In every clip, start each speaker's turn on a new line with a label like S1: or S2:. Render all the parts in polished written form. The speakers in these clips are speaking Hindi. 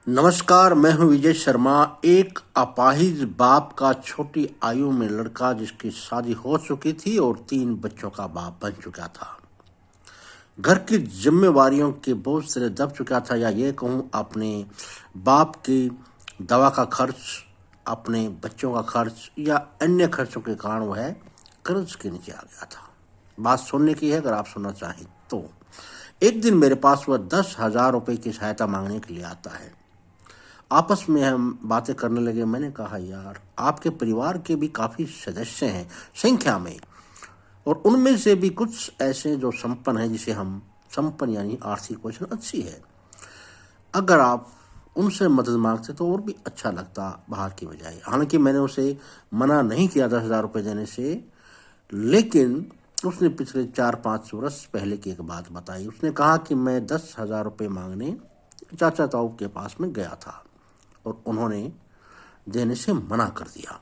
S1: नमस्कार, मैं हूं विजय शर्मा। एक अपाहिज बाप का छोटी आयु में लड़का जिसकी शादी हो चुकी थी और 3 बच्चों का बाप बन चुका था। घर की जिम्मेवारियों के बोझ से दब चुका था, या ये कहूँ अपने बाप की दवा का खर्च, अपने बच्चों का खर्च या अन्य खर्चों के कारण वह कर्ज के नीचे आ गया था। बात सुनने की है, अगर आप सुनना चाहें तो। एक दिन मेरे पास वह 10,000 रुपये की सहायता मांगने के लिए आता है। आपस में हम बातें करने लगे। मैंने कहा, यार आपके परिवार के भी काफ़ी सदस्य हैं संख्या में, और उनमें से भी कुछ ऐसे जो संपन्न हैं, जिसे हम संपन्न यानी आर्थिक पोजीशन अच्छी है। अगर आप उनसे मदद मांगते तो और भी अच्छा लगता बाहर की बजाय। हालांकि मैंने उसे मना नहीं किया 10,000 रुपये देने से, लेकिन उसने पिछले 4-5 वर्ष पहले की एक बात बताई। उसने कहा कि मैं 10,000 रुपये मांगने चाचा ताऊ के पास में गया था और उन्होंने देने से मना कर दिया।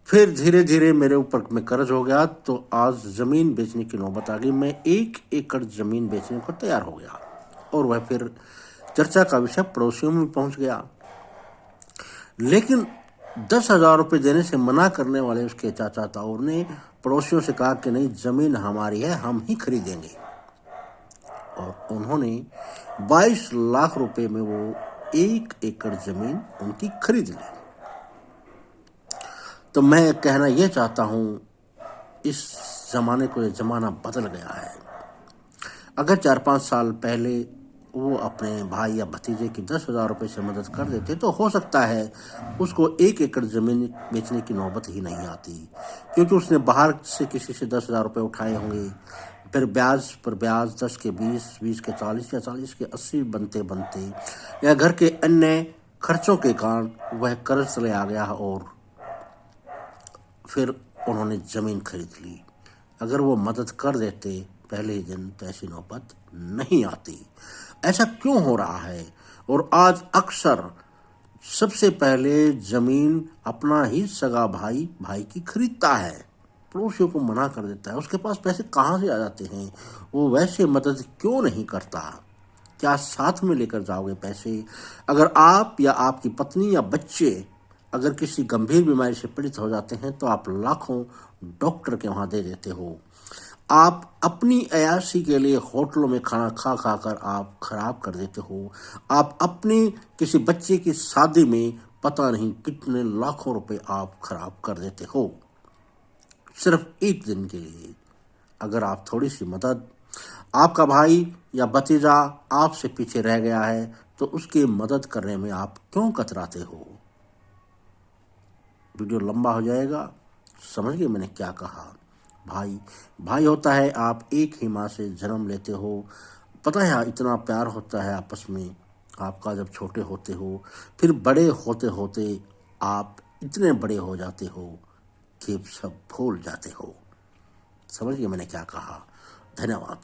S1: फिर धीरे धीरे मेरे ऊपर में कर्ज हो गया, तो आज जमीन बेचने की नौबत आ गई। मैं 1 एकड़ जमीन बेचने को तैयार हो गया, और वह फिर चर्चा का विषय पड़ोसियों में पहुंच गया। लेकिन 10,000 रुपये देने से मना करने वाले उसके चाचा ताऊ ने पड़ोसियों से कहा कि नहीं, जमीन हमारी है, हम ही खरीदेंगे। और उन्होंने 22 लाख रुपए में वो 1 एकड़ जमीन उनकी खरीद ली। तो मैं कहना यह चाहता हूं, इस जमाने को, ये जमाना बदल गया है। अगर 4-5 साल पहले वो अपने भाई या भतीजे की 10,000 रुपये से मदद कर देते तो हो सकता है उसको 1 एकड़ जमीन बेचने की नौबत ही नहीं आती, क्योंकि उसने बाहर से किसी से 10,000 रुपये उठाए होंगे। फिर ब्याज पर ब्याज 10 के 20, 20 के 40 या 40 के 80 बनते बनते, या घर के अन्य खर्चों के कारण वह कर्ज चले आ गया, और फिर उन्होंने जमीन खरीद ली। अगर वो मदद कर देते पहले ही दिन तो ऐसी नौबत नहीं आती। ऐसा क्यों हो रहा है? और आज अक्सर सबसे पहले जमीन अपना ही सगा भाई भाई की खरीदता है, पड़ोसियों को मना कर देता है। उसके पास पैसे कहाँ से आ जाते हैं? वो वैसे मदद क्यों नहीं करता? क्या साथ में लेकर जाओगे पैसे? अगर आप या आपकी पत्नी या बच्चे अगर किसी गंभीर बीमारी से पीड़ित हो जाते हैं तो आप लाखों डॉक्टर के वहां दे देते हो। आप अपनी अय्याशी के लिए होटलों में खाना खा खा कर आप खराब कर देते हो। आप अपनी किसी बच्चे की शादी में पता नहीं कितने लाखों रुपए आप खराब कर देते हो, सिर्फ एक दिन के लिए। अगर आप थोड़ी सी मदद, आपका भाई या भतीजा आपसे पीछे रह गया है, तो उसकी मदद करने में आप क्यों कतराते हो? वीडियो लंबा हो जाएगा, समझ गए मैंने क्या कहा। भाई भाई होता है, आप एक ही माँ से जन्म लेते हो। पता है इतना प्यार होता है आपस में आपका जब छोटे होते हो, फिर बड़े होते होते आप इतने बड़े हो जाते हो कि सब भूल जाते हो। समझ गए मैंने क्या कहा। धन्यवाद।